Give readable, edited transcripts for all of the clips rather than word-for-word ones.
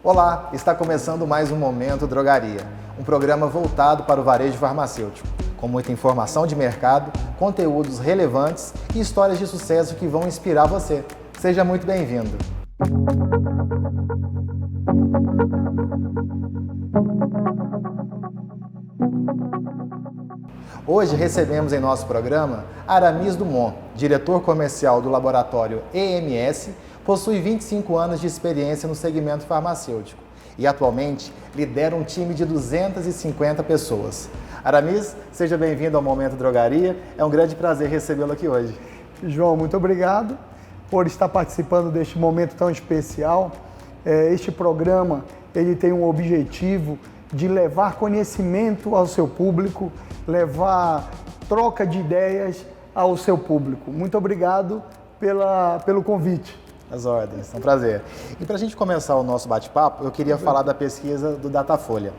Olá, está começando mais um Momento Drogaria, um programa voltado para o varejo farmacêutico, com muita informação de mercado, conteúdos relevantes e histórias de sucesso que vão inspirar você. Seja muito bem-vindo! Hoje recebemos em nosso programa Aramis Dumont, diretor comercial do laboratório EMS, possui 25 anos de experiência no segmento farmacêutico e atualmente lidera um time de 250 pessoas. Aramis, seja bem-vindo ao Momento Drogaria, é um grande prazer recebê-lo aqui hoje. João, muito obrigado por estar participando deste momento tão especial. Este programa ele tem um objetivo de levar conhecimento ao seu público, levar troca de ideias ao seu público. Muito obrigado pelo convite. As ordens, é um prazer. E para a gente começar o nosso bate-papo, eu queria falar da pesquisa do Datafolha.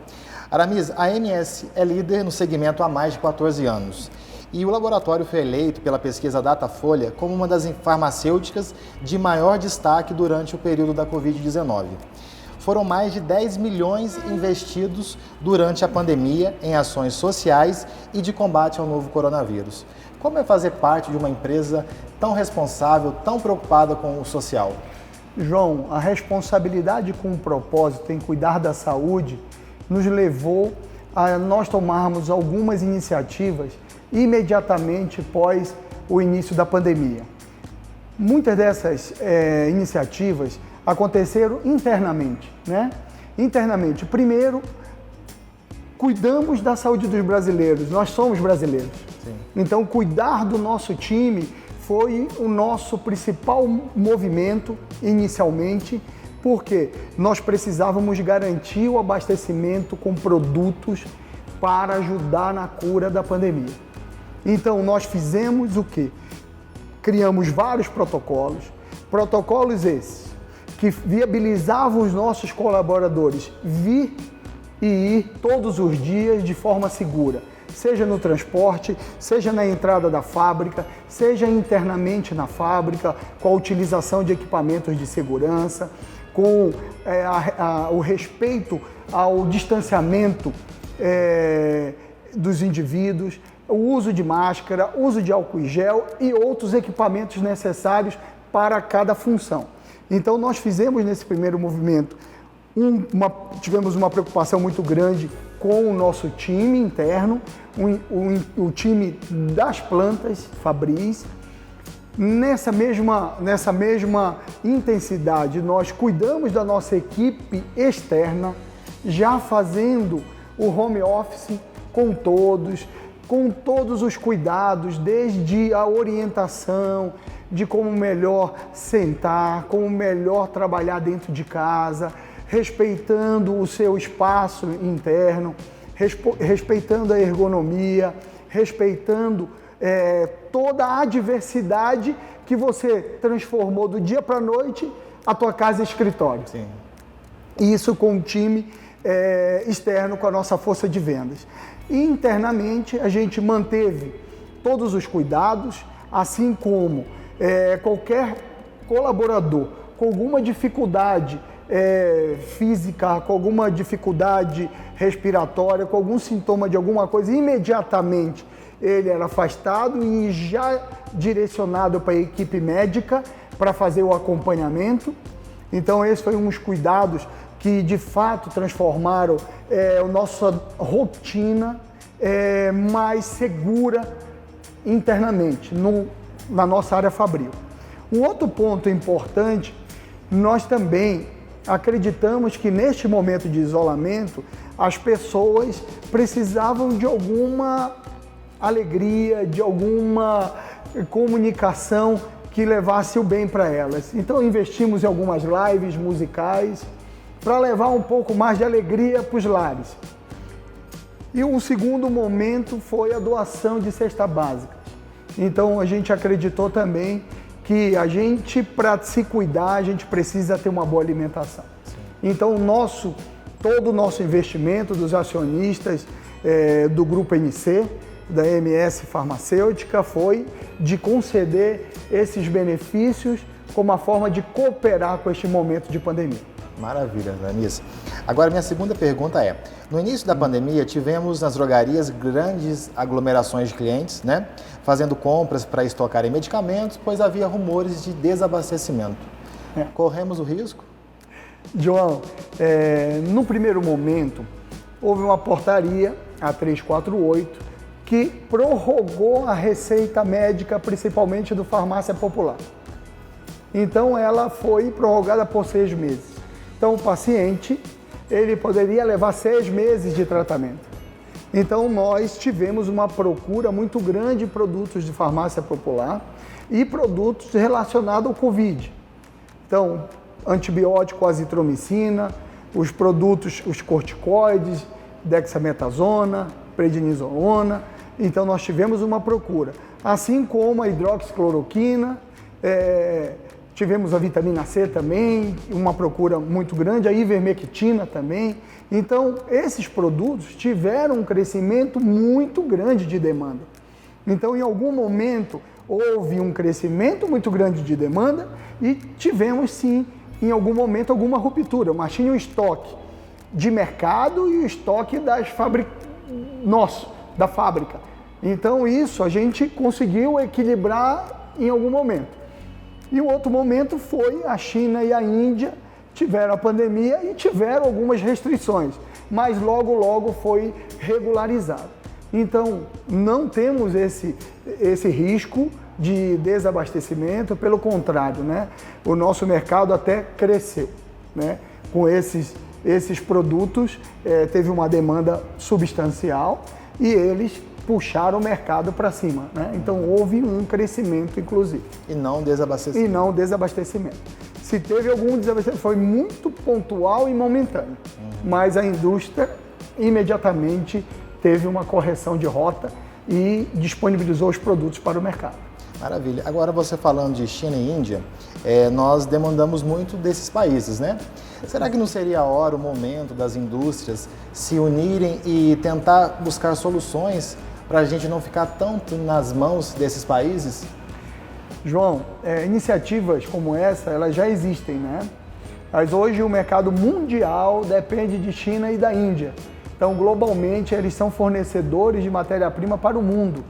Aramis, a AMS é líder no segmento há mais de 14 anos. E o laboratório foi eleito pela pesquisa Datafolha como uma das farmacêuticas de maior destaque durante o período da Covid-19. Foram mais de 10 milhões investidos durante a pandemia em ações sociais e de combate ao novo coronavírus. Como é fazer parte de uma empresa tão responsável, tão preocupada com o social? João, a responsabilidade com o propósito em cuidar da saúde nos levou a nós tomarmos algumas iniciativas imediatamente após o início da pandemia. Muitas dessas iniciativas aconteceram internamente, né? Internamente. Primeiro, cuidamos da saúde dos brasileiros, nós somos brasileiros. Sim. Então, cuidar do nosso time foi o nosso principal movimento inicialmente, porque nós precisávamos garantir o abastecimento com produtos para ajudar na cura da pandemia. Então, nós fizemos o quê? Criamos vários protocolos esses que viabilizavam os nossos colaboradores vir e ir todos os dias de forma segura, seja no transporte, seja na entrada da fábrica, seja internamente na fábrica, com a utilização de equipamentos de segurança, com o respeito ao distanciamento dos indivíduos, o uso de máscara, uso de álcool em gel e outros equipamentos necessários para cada função. Então, nós fizemos nesse primeiro movimento, tivemos uma preocupação muito grande com o nosso time interno, o time das plantas Fabris. Nessa mesma intensidade, nós cuidamos da nossa equipe externa, já fazendo o home office com todos os cuidados, desde a orientação, de como melhor sentar, como melhor trabalhar dentro de casa, respeitando o seu espaço interno, respeitando a ergonomia, respeitando toda a diversidade que você transformou do dia para a noite a tua casa e escritório. Sim. Isso com o time externo, com a nossa força de vendas. E internamente a gente manteve todos os cuidados, assim como qualquer colaborador com alguma dificuldade física, com alguma dificuldade respiratória, com algum sintoma de alguma coisa, imediatamente ele era afastado e já direcionado para a equipe médica para fazer o acompanhamento. Então, esses foram uns cuidados que, de fato, transformaram a nossa rotina mais segura internamente, na nossa área fabril. Um outro ponto importante, nós também acreditamos que neste momento de isolamento, as pessoas precisavam de alguma alegria, de alguma comunicação que levasse o bem para elas. Então investimos em algumas lives musicais para levar um pouco mais de alegria para os lares. E um segundo momento foi a doação de cesta básica. Então a gente acreditou também que para se cuidar, a gente precisa ter uma boa alimentação. Sim. Então todo o nosso investimento dos acionistas do Grupo NC, da EMS Farmacêutica, foi de conceder esses benefícios como uma forma de cooperar com este momento de pandemia. Maravilha, Aramis. Agora, minha segunda pergunta é, no início da pandemia, tivemos nas drogarias grandes aglomerações de clientes, né, fazendo compras para estocarem medicamentos, pois havia rumores de desabastecimento. Corremos o risco? João, no primeiro momento, houve uma portaria, a 348, que prorrogou a receita médica, principalmente do farmácia popular. Então, ela foi prorrogada por 6 meses. Então, o paciente, ele poderia levar 6 meses de tratamento. Então, nós tivemos uma procura muito grande de produtos de farmácia popular e produtos relacionados ao Covid. Então, antibiótico, azitromicina, os produtos, os corticoides, dexametasona, prednisolona. Então, nós tivemos uma procura. Assim como a hidroxicloroquina, tivemos a vitamina C também, uma procura muito grande, a ivermectina também. Então, esses produtos tiveram um crescimento muito grande de demanda. Então, em algum momento, houve um crescimento muito grande de demanda e tivemos, sim, em algum momento, alguma ruptura. Mas tinha um estoque de mercado e o estoque nosso, da fábrica. Então, isso a gente conseguiu equilibrar em algum momento. E o outro momento foi a China e a Índia tiveram a pandemia e tiveram algumas restrições, mas logo foi regularizado. Então, não temos esse risco de desabastecimento, pelo contrário, né? O nosso mercado até cresceu, né? Com esses produtos, teve uma demanda substancial e eles puxaram o mercado para cima, né? Então houve um crescimento, inclusive. E não desabastecimento. E não desabastecimento. Se teve algum desabastecimento, foi muito pontual e momentâneo. Mas a indústria imediatamente teve uma correção de rota e disponibilizou os produtos para o mercado. Maravilha. Agora, você falando de China e Índia, nós demandamos muito desses países, né? Será que não seria a hora, o momento das indústrias se unirem e tentar buscar soluções para a gente não ficar tanto nas mãos desses países? João, iniciativas como essa, elas já existem, né? Mas hoje o mercado mundial depende de China e da Índia. Então, globalmente, eles são fornecedores de matéria-prima para o mundo.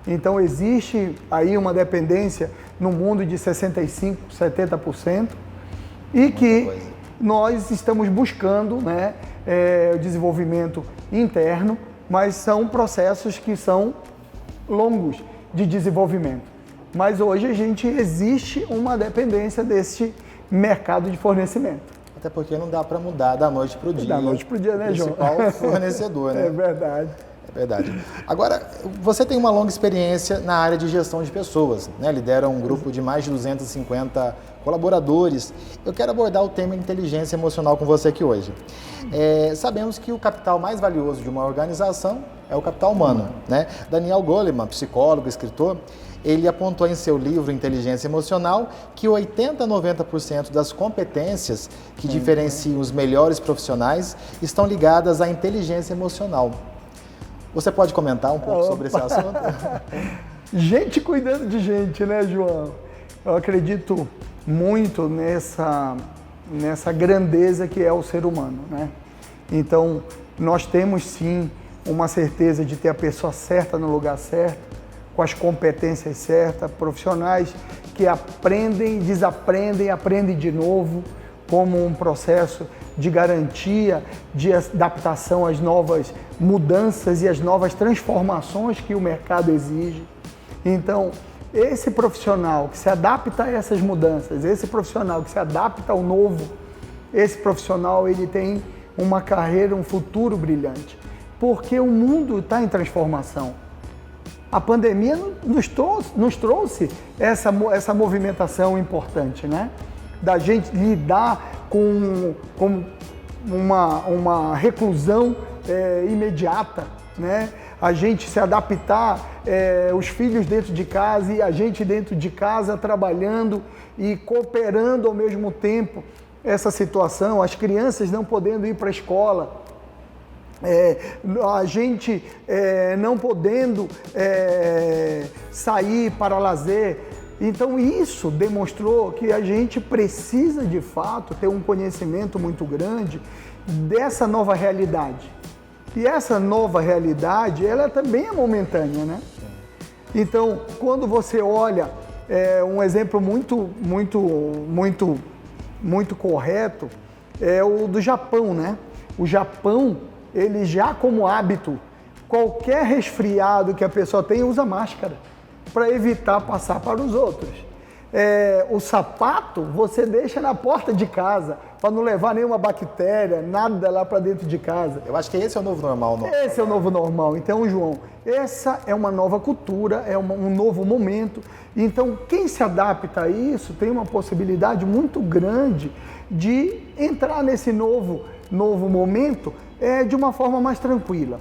Então, existe aí uma dependência no mundo de 65%, 70%, e que nós estamos buscando, né, o desenvolvimento interno, mas são processos que são longos de desenvolvimento. Mas hoje existe uma dependência desse mercado de fornecimento. Até porque não dá para mudar da noite para o dia. Da noite para o dia, né, João? Principal fornecedor, né? É verdade. É verdade. Agora, você tem uma longa experiência na área de gestão de pessoas, né? Lidera um grupo de mais de 250 colaboradores. Eu quero abordar o tema inteligência emocional com você aqui hoje. Sabemos que o capital mais valioso de uma organização é o capital humano, né? Daniel Goleman, psicólogo, escritor, ele apontou em seu livro Inteligência Emocional que 80% a 90% das competências que diferenciam os melhores profissionais estão ligadas à inteligência emocional. Você pode comentar um pouco sobre esse assunto? Gente cuidando de gente, né, João? Eu acredito muito nessa grandeza que é o ser humano, né? Então, nós temos sim uma certeza de ter a pessoa certa no lugar certo, com as competências certas, profissionais que aprendem, desaprendem, aprendem de novo, como um processo de garantia, de adaptação às novas mudanças e às novas transformações que o mercado exige. Então, esse profissional que se adapta a essas mudanças, esse profissional que se adapta ao novo, esse profissional ele tem uma carreira, um futuro brilhante, porque o mundo está em transformação. A pandemia nos trouxe essa movimentação importante, né? Da gente lidar com uma reclusão imediata, né? A gente se adaptar, os filhos dentro de casa e a gente dentro de casa trabalhando e cooperando ao mesmo tempo essa situação, as crianças não podendo ir para a escola, a gente não podendo sair para lazer, Então isso demonstrou que a gente precisa de fato ter um conhecimento muito grande dessa nova realidade. E essa nova realidade, ela também é momentânea, né? Então, quando você olha um exemplo muito correto, é o do Japão, né? O Japão, ele já como hábito, qualquer resfriado que a pessoa tem, usa máscara para evitar passar para os outros. O sapato você deixa na porta de casa para não levar nenhuma bactéria, nada lá para dentro de casa. Eu acho que esse é o novo normal. Esse é o novo normal. Então, João, essa é uma nova cultura, é um novo momento. Então, quem se adapta a isso tem uma possibilidade muito grande de entrar nesse novo momento de uma forma mais tranquila.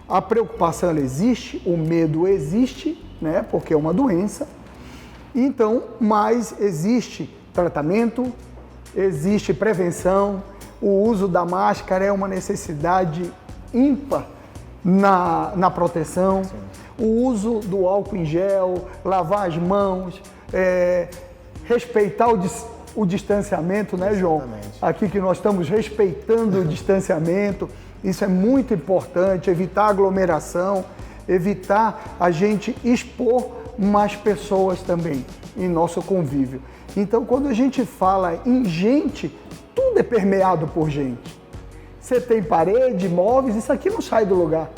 A preocupação ela existe, o medo existe, né, porque é uma doença. Então, mas existe tratamento, existe prevenção, o uso da máscara é uma necessidade ímpar na proteção, sim. O uso do álcool em gel, lavar as mãos, respeitar o distanciamento, né, João? Exatamente. Aqui que nós estamos respeitando o distanciamento, isso é muito importante, evitar aglomeração, evitar a gente expor mais pessoas também em nosso convívio. Então, quando a gente fala em gente, tudo é permeado por gente. Você tem parede, móveis, isso aqui não sai do lugar.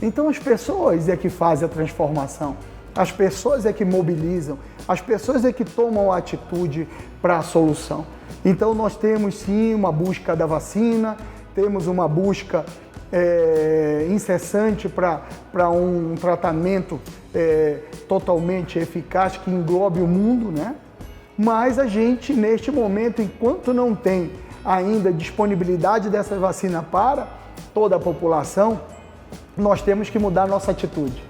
Então, as pessoas é que fazem a transformação, as pessoas é que mobilizam, as pessoas é que tomam a atitude para a solução. Então, nós temos sim uma busca da vacina, temos uma busca incessante para um tratamento totalmente eficaz que englobe o mundo, né? Mas a gente, neste momento, enquanto não tem ainda disponibilidade dessa vacina para toda a população, nós temos que mudar nossa atitude,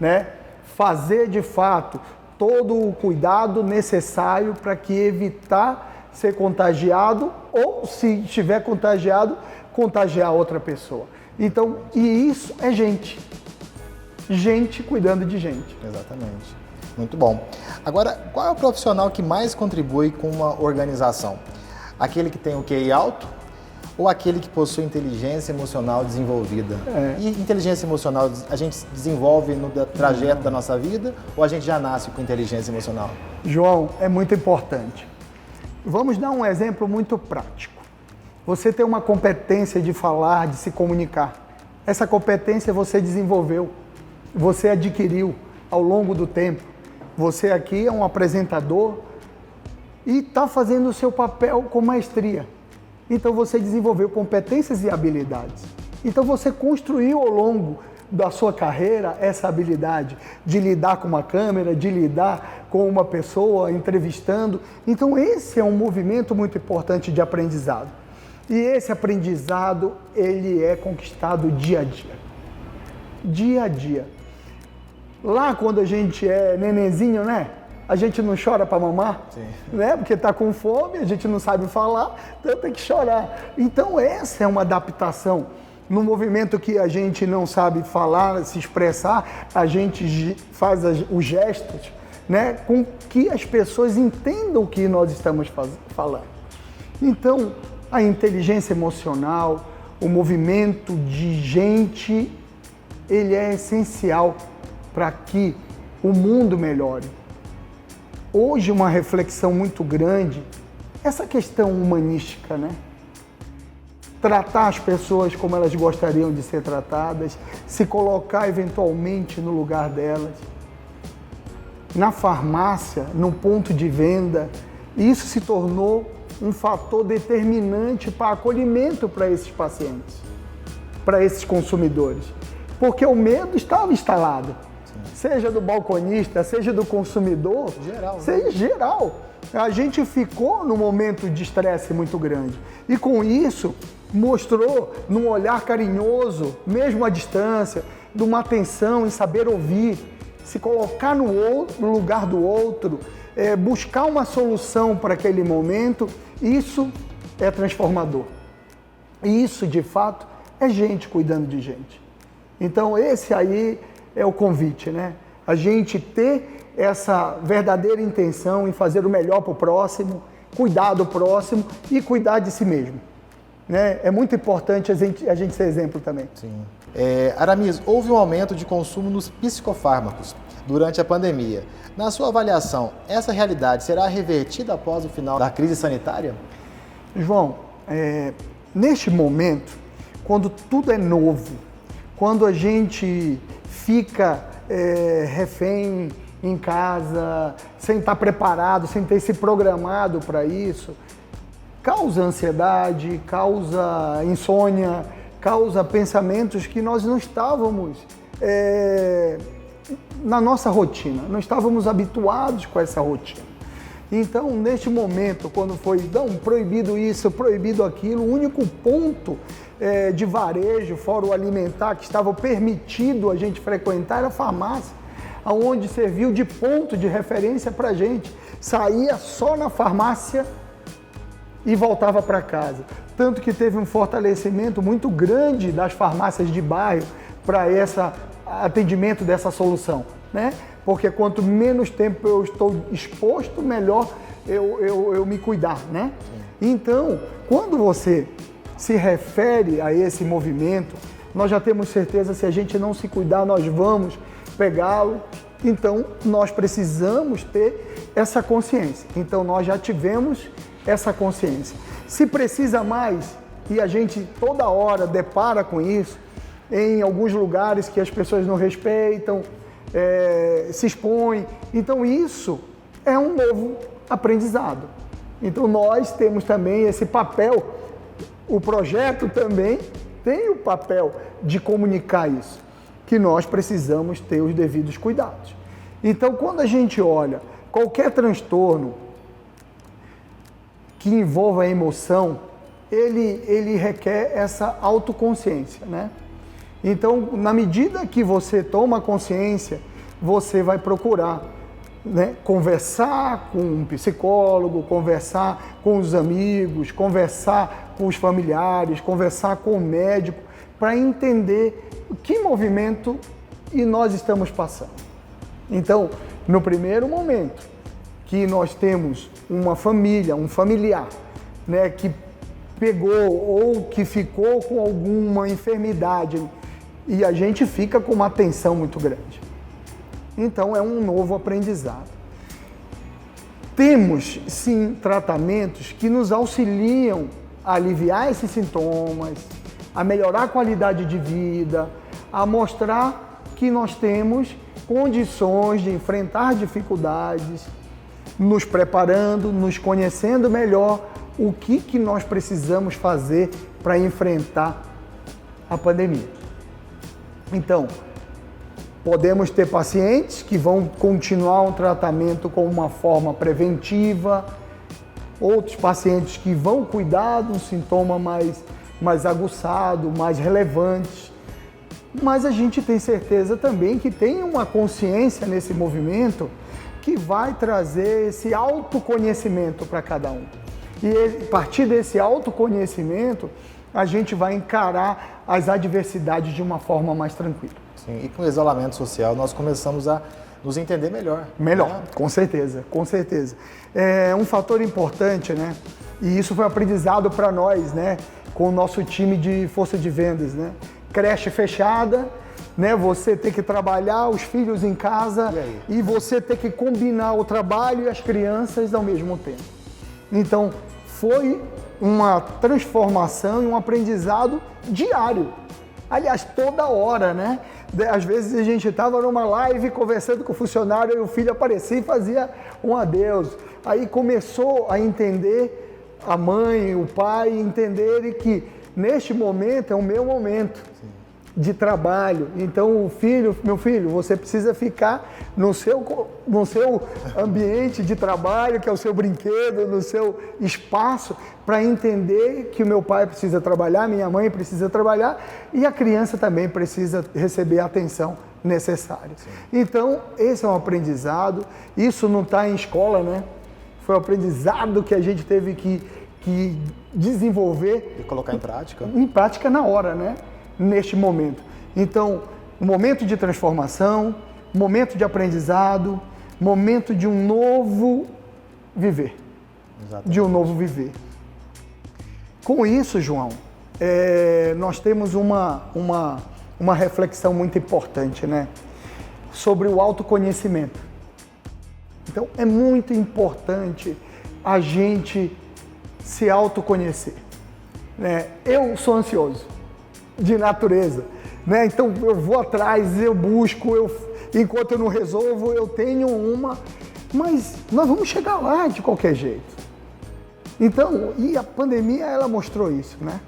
né? Fazer de fato todo o cuidado necessário para que evitar ser contagiado ou, se estiver contagiado, contagiar outra pessoa. Então, e isso é gente. Gente cuidando de gente. Exatamente. Muito bom. Agora, qual é o profissional que mais contribui com uma organização? Aquele que tem o QI alto ou aquele que possui inteligência emocional desenvolvida? E inteligência emocional a gente desenvolve no trajeto da nossa vida ou a gente já nasce com inteligência emocional? João, é muito importante. Vamos dar um exemplo muito prático. Você tem uma competência de falar, de se comunicar. Essa competência você desenvolveu, você adquiriu ao longo do tempo. Você aqui é um apresentador e está fazendo o seu papel com maestria. Então você desenvolveu competências e habilidades. Então você construiu ao longo da sua carreira essa habilidade de lidar com uma câmera, de lidar com uma pessoa entrevistando. Então esse é um movimento muito importante de aprendizado. E esse aprendizado, ele é conquistado dia a dia. Dia a dia. Lá quando a gente é nenenzinho, né? A gente não chora para mamar, sim, né? Porque está com fome, a gente não sabe falar, então tem que chorar. Então essa é uma adaptação. No movimento que a gente não sabe falar, se expressar, a gente faz os gestos, né? Com que as pessoas entendam o que nós estamos falando. Então, a inteligência emocional, o movimento de gente, ele é essencial para que o mundo melhore. Hoje, uma reflexão muito grande, essa questão humanística, né? Tratar as pessoas como elas gostariam de ser tratadas, se colocar eventualmente no lugar delas. Na farmácia, no ponto de venda, isso se tornou um fator determinante para acolhimento para esses pacientes, para esses consumidores. Porque o medo estava instalado, seja do balconista, seja do consumidor, geral, seja né? Geral. A gente ficou num momento de estresse muito grande. E com isso, mostrou num olhar carinhoso, mesmo à distância, de uma atenção em saber ouvir, se colocar no lugar do outro, buscar uma solução para aquele momento, isso é transformador. E isso, de fato, é gente cuidando de gente. Então, esse aí é o convite, né? a gente ter essa verdadeira intenção em fazer o melhor para o próximo, cuidar do próximo e cuidar de si mesmo. Né? É muito importante a gente ser exemplo também. Sim. Aramis, houve um aumento de consumo nos psicofármacos durante a pandemia. Na sua avaliação, essa realidade será revertida após o final da crise sanitária? João, neste momento, quando tudo é novo, quando a gente fica refém em casa, sem estar preparado, sem ter se programado para isso, causa ansiedade, causa insônia, causa pensamentos que nós não estávamos na nossa rotina, não estávamos habituados com essa rotina. Então, neste momento, quando foi proibido isso, proibido aquilo, o único ponto de varejo, fora o alimentar, que estava permitido a gente frequentar era a farmácia, onde serviu de ponto de referência para a gente. Saía só na farmácia e voltava para casa. Tanto que teve um fortalecimento muito grande das farmácias de bairro para esse atendimento dessa solução, né? Porque quanto menos tempo eu estou exposto, melhor eu me cuidar, né? Então, quando você se refere a esse movimento, nós já temos certeza, se a gente não se cuidar, nós vamos pegá-lo. Então, nós precisamos ter essa consciência. Então, nós já tivemos essa consciência. Se precisa mais, e a gente toda hora depara com isso, em alguns lugares que as pessoas não respeitam, se expõem. Então, isso é um novo aprendizado. Então, nós temos também esse papel, o projeto também tem o papel de comunicar isso, que nós precisamos ter os devidos cuidados. Então, quando a gente olha qualquer transtorno que envolva a emoção, ele requer essa autoconsciência, né? Então, na medida que você toma consciência, você vai procurar, né, conversar com um psicólogo, conversar com os amigos, conversar com os familiares, conversar com o médico, para entender que movimento nós estamos passando. Então, no primeiro momento que nós temos uma família, um familiar, né, que pegou ou que ficou com alguma enfermidade, e a gente fica com uma tensão muito grande. Então, é um novo aprendizado. Temos, sim, tratamentos que nos auxiliam a aliviar esses sintomas, a melhorar a qualidade de vida, a mostrar que nós temos condições de enfrentar dificuldades, nos preparando, nos conhecendo melhor o que nós precisamos fazer para enfrentar a pandemia. Então, podemos ter pacientes que vão continuar um tratamento com uma forma preventiva, outros pacientes que vão cuidar de um sintoma mais aguçado, mais relevante. Mas a gente tem certeza também que tem uma consciência nesse movimento que vai trazer esse autoconhecimento para cada um. E a partir desse autoconhecimento, a gente vai encarar as adversidades de uma forma mais tranquila. Sim, e com o isolamento social nós começamos a nos entender melhor. Melhor, né? Com certeza, com certeza. É um fator importante, né? E isso foi aprendizado para nós, né? Com o nosso time de força de vendas, né? Creche fechada, né? Você ter que trabalhar, os filhos em casa e você ter que combinar o trabalho e as crianças ao mesmo tempo. Então, foi uma transformação e um aprendizado diário. Aliás, toda hora, né? Às vezes a gente estava numa live conversando com o funcionário e o filho aparecia e fazia um adeus. Aí começou a entender, a mãe, o pai, entenderem que neste momento é o meu momento de trabalho. Então, o filho, meu filho, você precisa ficar no seu ambiente de trabalho, que é o seu brinquedo, no seu espaço, para entender que o meu pai precisa trabalhar, minha mãe precisa trabalhar e a criança também precisa receber a atenção necessária. Sim. Então, esse é um aprendizado. Isso não está em escola, né? Foi um aprendizado que a gente teve que desenvolver. E colocar em prática. Em prática na hora, né? Neste momento. Então, um momento de transformação, momento de aprendizado, momento de um novo viver. Exatamente. De um novo viver. Com isso, João, nós temos uma reflexão muito importante, né? Sobre o autoconhecimento. Então, é muito importante a gente se autoconhecer, né? Eu sou ansioso, de natureza, né? Então, eu vou atrás, eu busco, enquanto eu não resolvo, eu tenho mas nós vamos chegar lá de qualquer jeito. Então, e a pandemia, ela mostrou isso, né?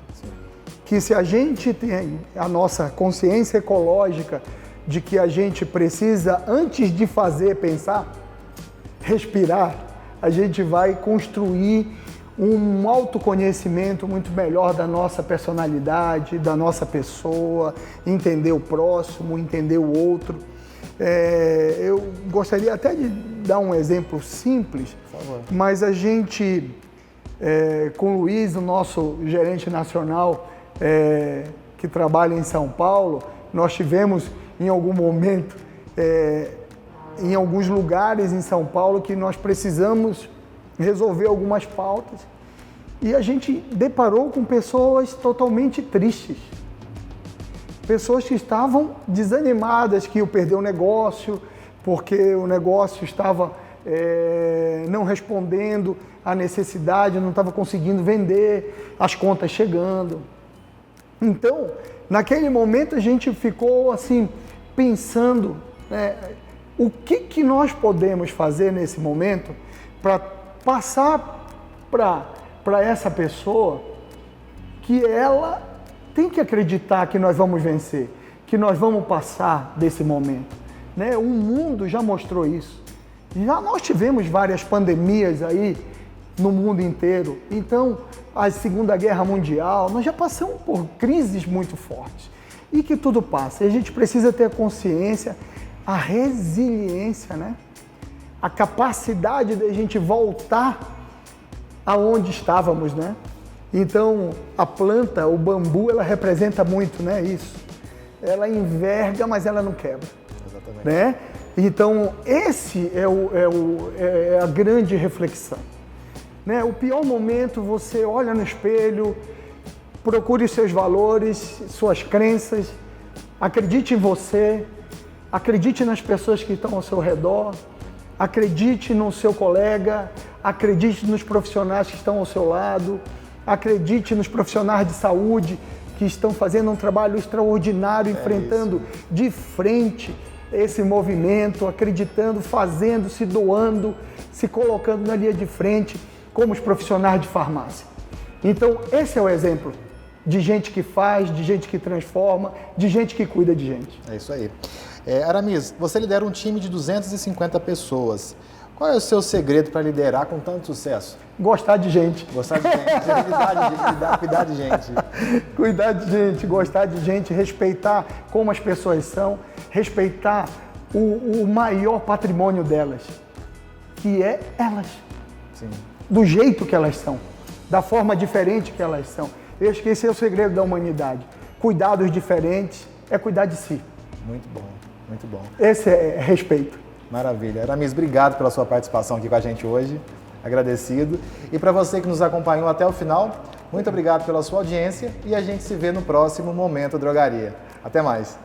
Que se a gente tem a nossa consciência ecológica de que a gente precisa, antes de fazer, pensar, respirar, a gente vai construir um autoconhecimento muito melhor da nossa personalidade, da nossa pessoa, entender o próximo, entender o outro. Eu gostaria até de dar um exemplo simples, por favor. Mas a gente, com o Luiz, o nosso gerente nacional, que trabalha em São Paulo, nós tivemos em algum momento, em alguns lugares em São Paulo, que nós precisamos resolver algumas pautas e a gente deparou com pessoas totalmente tristes. Pessoas que estavam desanimadas, que iam perder o negócio, porque o negócio estava não respondendo à necessidade, não estava conseguindo vender, as contas chegando. Então, naquele momento a gente ficou assim, pensando, né, o que nós podemos fazer nesse momento para passar para essa pessoa que ela tem que acreditar que nós vamos vencer, que nós vamos passar desse momento, né? O mundo já mostrou isso. Já nós tivemos várias pandemias aí no mundo inteiro. Então, a Segunda Guerra Mundial, nós já passamos por crises muito fortes. E que tudo passa. E a gente precisa ter a consciência, a resiliência, né? A capacidade de a gente voltar aonde estávamos, né? Então, a planta, o bambu, ela representa muito, né? Isso. Ela enverga, mas ela não quebra. Exatamente. Né? Então, esse é a grande reflexão. Né? O pior momento, você olha no espelho, procure seus valores, suas crenças, acredite em você, acredite nas pessoas que estão ao seu redor, acredite no seu colega, acredite nos profissionais que estão ao seu lado, acredite nos profissionais de saúde que estão fazendo um trabalho extraordinário, enfrentando de frente esse movimento, acreditando, fazendo, se doando, se colocando na linha de frente, como os profissionais de farmácia. Então, esse é o exemplo de gente que faz, de gente que transforma, de gente que cuida de gente. É isso aí. Aramis, você lidera um time de 250 pessoas. Qual é o seu segredo para liderar com tanto sucesso? Gostar de gente. Gostar de gente, cuidar de gente. Cuidar de gente, gostar de gente, respeitar como as pessoas são, respeitar o maior patrimônio delas, que é elas. Sim. Do jeito que elas são, da forma diferente que elas são. Eu acho que esse é o segredo da humanidade. Cuidar dos diferentes é cuidar de si. Muito bom, muito bom. Esse é respeito. Maravilha. Aramis, obrigado pela sua participação aqui com a gente hoje. Agradecido. E para você que nos acompanhou até o final, muito obrigado pela sua audiência e a gente se vê no próximo Momento Drogaria. Até mais.